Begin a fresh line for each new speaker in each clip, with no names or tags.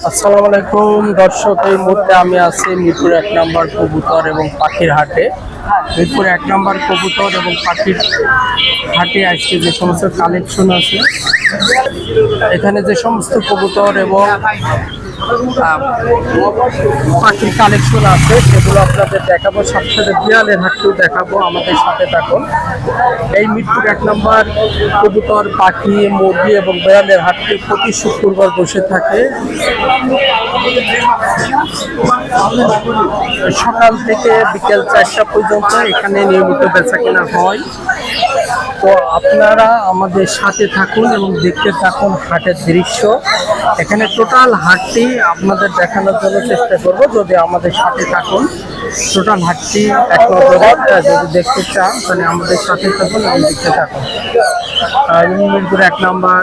আসসালামু আলাইকুম দর্শক, এই মুহূর্তে আমি আছি মিরপুর 1 নম্বর কবুতর এবং পাখির হাটে। মিরপুর 1 নম্বর কবুতর এবং পাখির হাটে আজকে যে সমস্ত কালেকশন আছে, এখানে যে সমস্ত কবুতর এবং পাখির কালেকশন আছে সেগুলো আপনাদের দেখাবো, সাথে সাথে বিড়ালের হাটকেও দেখাবো। আমাদের সাথে থাকুন। এই মিরপুর 1 নম্বর কবুতর, পাখি, মুরগি এবং বিড়ালের হাটটি প্রতি শুক্রবার বসে থাকে সকাল থেকে বিকেল 4টা পর্যন্ত। এখানে নিয়মিত বেচা কেনা হয়। তো আপনারা আমাদের সাথে থাকুন এবং দেখতে থাকুন হাটের দৃশ্য। এখানে টোটাল হাটটি আপনাদের দেখানোর জন্য চেষ্টা করব। যদি আমাদের সাথে থাকুন, টোটাল হাটটি এক নজরে যদি দেখতে চান তাহলে আমাদের সাথে থাকুন এবং দেখতে থাকুন। মিরপুর 1 নম্বর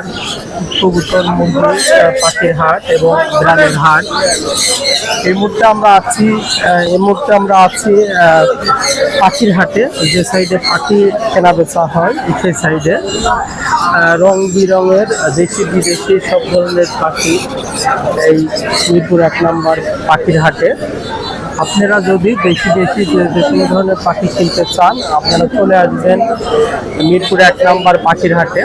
কবুতর, মুরগি, পাখির হাট এবং বিড়ালের হাট। এই মুহূর্তে আমরা আছি পাখির হাটে, যে সাইডে পাখি কেনা বেচা হয় সেই সাইডে। রং বিরঙের দেশি বিদেশি সব ধরনের পাখি এই মিরপুর 1 নম্বর পাখির হাটে। আপনারা যদি দেশি যে কোনো ধরনের পাখি কিনতে চান, আপনারা চলে আসবেন মিরপুর 1 নম্বর পাখির হাটে।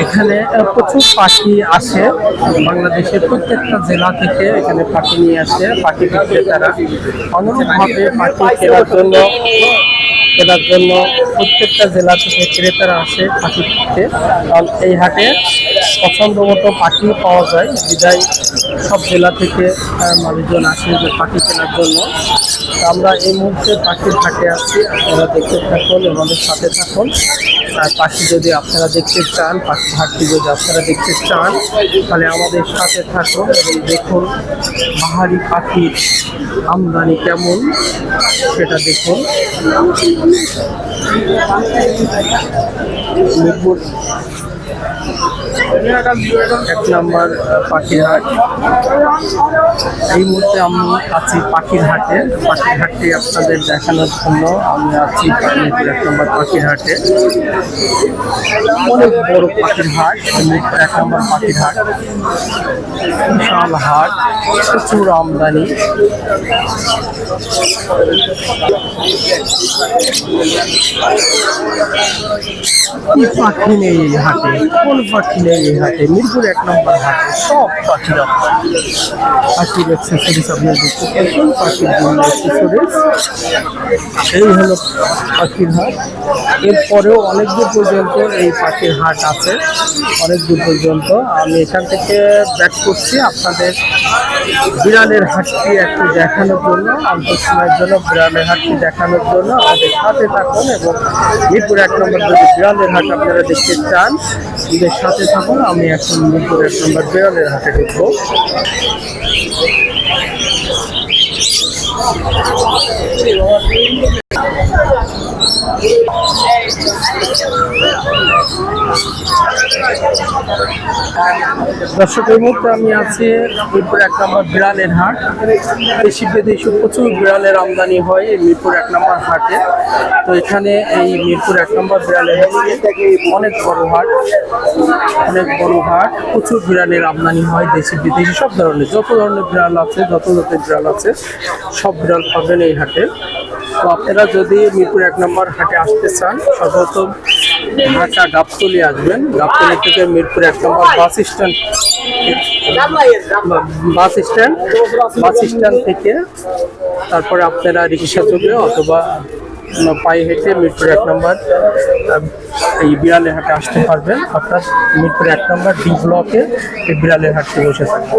এখানে প্রচুর পাখি আসে, বাংলাদেশের প্রত্যেকটা জেলা থেকে এখানে পাখি নিয়ে আসে। পাখি বিক্রেতারা অনুরূপভাবে পাখি কেনার জন্য প্রত্যেকটা জেলা থেকে ক্রেতারা আসে পাখি কিনতে। কারণ এই হাটে পছন্দ মতো পাখি পাওয়া যায়, বিদায় সব জেলা থেকে মানুষজন আসে যে পাখি কেনার জন্য। আমরা এই মুহূর্তে পাখির হাটে আছি, আপনারা দেখতে থাকুন, আমাদের সাথে থাকুন। আর পাখি যদি আপনারা দেখতে চান, পাখির হাটটি যদি আপনারা দেখতে চান, তাহলে আমাদের সাথে থাকুন এবং দেখুন বাহারি পাখির আমদানি কেমন সেটা দেখুন। মিরপুর 1 নম্বর পাখির হাট। এই মুহূর্তে আমি আছি পাখির হাটে। পাখির হাটটি আপনাদের দেখানোর জন্য আমি আছি মিরপুর 1 নম্বর পাখির হাটে। অনেক বড় পাখির হাট মিরপুর 1 নম্বর পাখির হাট। বিশাল হাট, প্রচুর আমদানি। কি পাখি নেই এই হাটে, কোন পাখি নেই এই হাটে? মিরপুর 1 নম্বর হাটে সব পাখির পাখির অ্যাক্সেসরিজ আপনারা দেখতে পাচ্ছেন। পাখির জন্য অ্যাক্সেসরিজ, এই হলো পাখির হাট। এরপরেও অনেক দূর পর্যন্ত এই পাখির হাট আছে, অনেক দূর পর্যন্ত। আমি এখান থেকে ব্যাক করছি আপনাদের বিড়ালের হাটটি একটু দেখানোর জন্য, অল্প সময়ের জন্য বিড়ালের হাটটি দেখানোর জন্য আমাদের সাথে থাকুন। এবং মিরপুর 1 নম্বর যদি বিড়ালের হাট আপনারা দেখতে চান, এদের সাথে থাকুন। আমি এখন মিরপুর 1 নম্বর বিড়ালের হাটে ঢুকবো। দর্শক, এই মুহূর্তে আমি আছি মিরপুর 1 নম্বর বিড়ালের হাট। দেশি বিদেশি প্রচুর বিড়ালের আমদানি হয় এই মিরপুর 1 নম্বর হাটে। তো এখানে এই মিরপুর 1 নম্বর বিড়ালের হাট অনেক বড় হাট, প্রচুর বিড়ালের আমদানি হয়, দেশি বিদেশি সব ধরনের, যত ধরনের বিড়াল আছে, যত জাতের বিড়াল আছে, সব বিড়াল পাবেন এই হাটে। তো আপনারা যদি মিরপুর 1 নম্বর হাটে আসতে চান, সর্বপ্রথম ঢাকা গাবতলী আসবেন। গাবতলী থেকে মিরপুর 1 নম্বর বাস স্ট্যান্ড থেকে তারপরে আপনারা রিক্সা চলে অথবা পায়ে হেঁটে মিরপুর 1 নম্বর এই বিড়ালের হাটে আসতে পারবেন। অর্থাৎ মিরপুর 1 নম্বর ডি ব্লকে এই বিড়ালের হাটটি বসে থাকে।